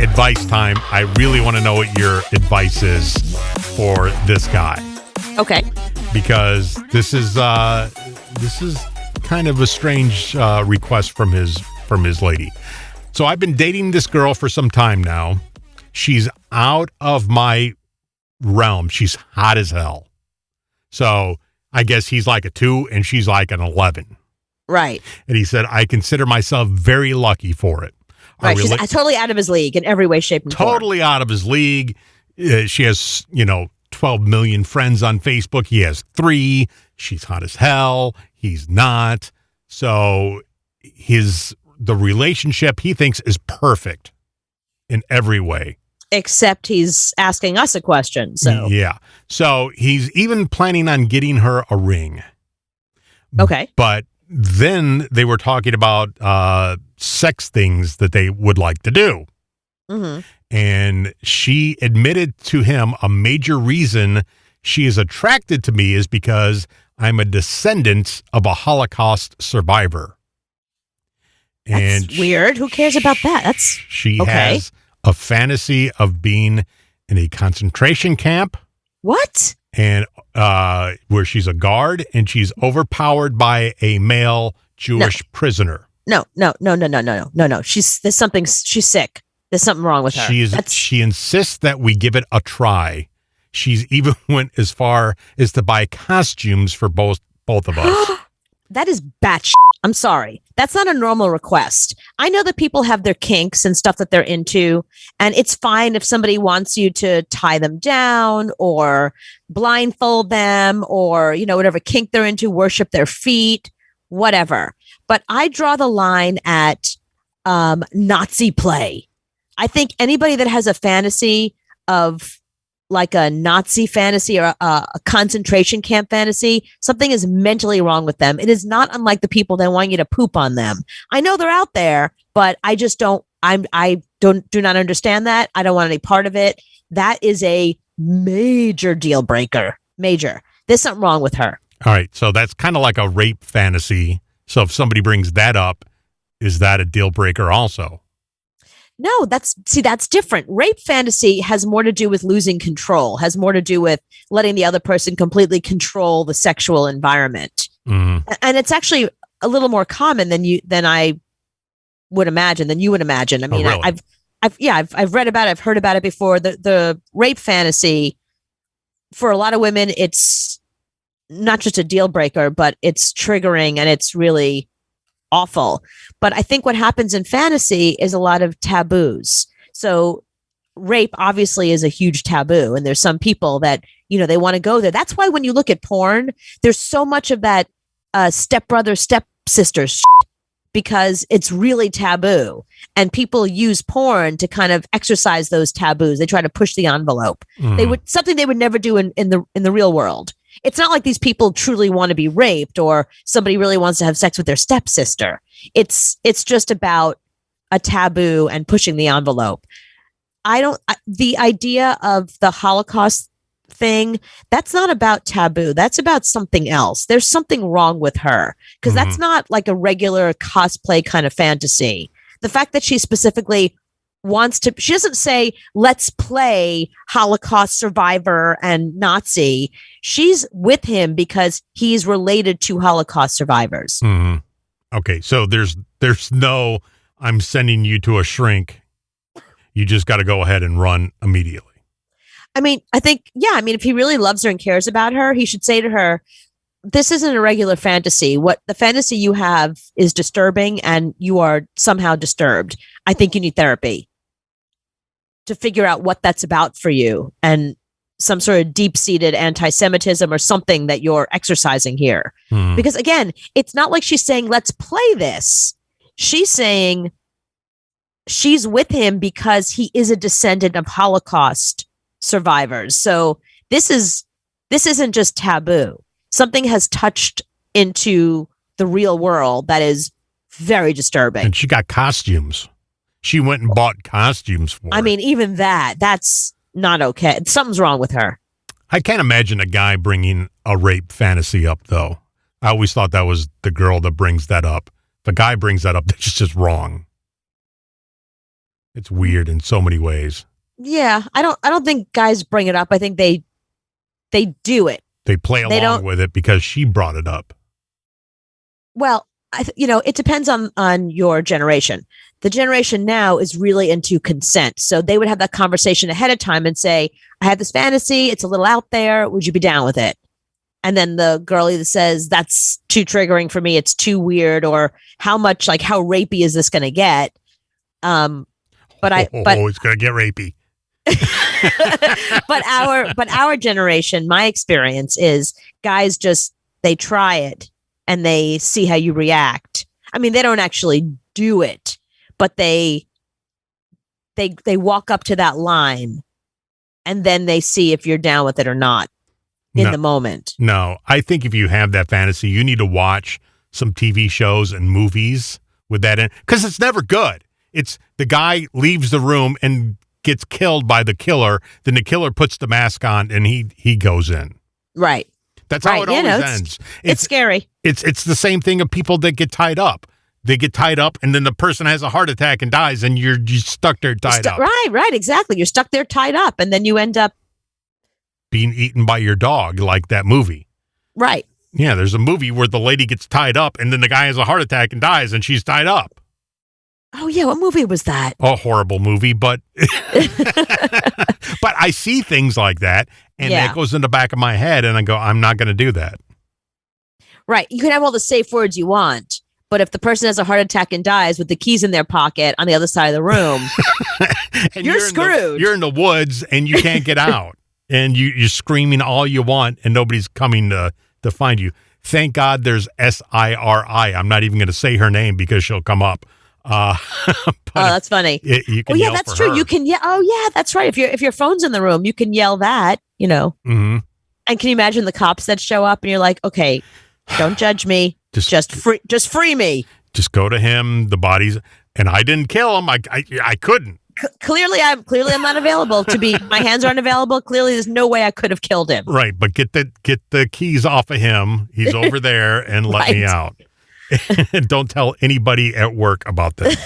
advice time. I really want to know what your advice is for this guy. Okay. Because this is kind of a strange request from his lady. So I've been dating this girl for some time now. She's out of my realm. She's hot as hell. So I guess he's like a 2 and she's like an 11. Right. And he said, I consider myself very lucky for it. Right. She's totally out of his league in every way, shape, and form. Totally out of his league. She has, 12 million friends on Facebook. He has 3. She's hot as hell. He's not. So the relationship he thinks is perfect in every way. Except he's asking us a question. So yeah. So he's even planning on getting her a ring. Okay. But then they were talking about sex things that they would like to do. Mm-hmm. And she admitted to him a major reason she is attracted to me is because I'm a descendant of a Holocaust survivor. And that's weird. Who cares about that? She has a fantasy of being in a concentration camp. What? And where she's a guard and she's overpowered by a male Jewish prisoner. No. She's sick. There's something wrong with her. She insists that we give it a try. She's even went as far as to buy costumes for both of us. That is batshit. I'm sorry. That's not a normal request. I know that people have their kinks and stuff that they're into, and it's fine if somebody wants you to tie them down or blindfold them or, whatever kink they're into, worship their feet, whatever. But I draw the line at Nazi play. I think anybody that has a fantasy of like a Nazi fantasy or a concentration camp fantasy, something is mentally wrong with them. It is not unlike the people that want you to poop on them. I know they're out there, but I just don't, I do not understand that. I don't want any part of it. That is a major deal breaker. Major. There's something wrong with her. All right. So that's kind of like a rape fantasy. So if somebody brings that up, is that a deal breaker also? No, that's different. Rape fantasy has more to do with losing control, has more to do with letting the other person completely control the sexual environment. Mm-hmm. And it's actually a little more common than I would imagine, than you would imagine. I mean, really? I've read about it, I've heard about it before. The rape fantasy, for a lot of women, it's not just a deal breaker, but it's triggering and it's really awful. But I think what happens in fantasy is a lot of taboos. So rape obviously is a huge taboo. And there's some people that, they want to go there. That's why when you look at porn, there's so much of that stepbrother, stepsister because it's really taboo. And people use porn to kind of exercise those taboos. They try to push the envelope. Mm. Something they would never do in the real world. It's not like these people truly want to be raped or somebody really wants to have sex with their stepsister. It's just about a taboo and pushing the envelope. The idea of the Holocaust thing, that's not about taboo. That's about something else. There's something wrong with her because that's not like a regular cosplay kind of fantasy. The fact that she specifically she doesn't say, let's play Holocaust survivor and Nazi. She's with him because he's related to Holocaust survivors. Mm-hmm. Okay. So there's no, I'm sending you to a shrink. You just got to go ahead and run immediately. I mean, if he really loves her and cares about her, he should say to her, this isn't a regular fantasy. What the fantasy you have is disturbing and you are somehow disturbed. I think you need therapy to figure out what that's about for you and some sort of deep-seated anti-Semitism or something that you're exercising here. Because again, it's not like she's saying, let's play this. She's saying she's with him because he is a descendant of Holocaust survivors. So this isn't just taboo. Something has touched into the real world that is very disturbing. And she got costumes. She went and bought costumes for I mean, even that's not okay. Something's wrong with her. I can't imagine a guy bringing a rape fantasy up, though. I always thought that was the girl that brings that up. If a guy brings that up, that's just wrong. It's weird in so many ways. Yeah, I don't think guys bring it up. I think they do it. They play They along don't- with it because she brought it up. Well, it depends on your generation. The generation now is really into consent. So they would have that conversation ahead of time and say, I have this fantasy. It's a little out there. Would you be down with it? And then the girl either says, that's too triggering for me. It's too weird. Or how rapey is this going to get? But it's going to get rapey. but our generation, my experience is guys they try it and they see how you react. I mean, they don't actually do it, but they walk up to that line and then they see if you're down with it or not in the moment. No, I think if you have that fantasy, you need to watch some TV shows and movies with that in, because it's never good. It's the guy leaves the room and gets killed by the killer. Then the killer puts the mask on and he goes in. Right. That's how it always ends. It's scary. It's the same thing of people that get tied up. They get tied up and then the person has a heart attack and dies and you're stuck there tied up. Right, exactly. You're stuck there tied up and then you end up being eaten by your dog, like that movie. Right. Yeah, there's a movie where the lady gets tied up and then the guy has a heart attack and dies and she's tied up. Oh, yeah. What movie was that? A horrible movie, but but I see things like that and that goes in the back of my head and I go, I'm not going to do that. Right. You can have all the safe words you want, but if the person has a heart attack and dies with the keys in their pocket on the other side of the room, and you're screwed. You're in the woods and you can't get out and you're screaming all you want and nobody's coming to find you. Thank God there's SIRI. I'm not even going to say her name because she'll come up. That's funny. You can yell that's for true. her. You can yell. Oh, yeah, that's right. If your phone's in the room, you can yell that. Mm-hmm. And can you imagine the cops that show up and you're like, okay, don't judge me, just free me. Just go to him. The bodies, and I didn't kill him. I couldn't. Clearly I'm not available to be. My hands aren't available. Clearly, there's no way I could have killed him. Right, but get the keys off of him. He's over there, and let me out. And don't tell anybody at work about this.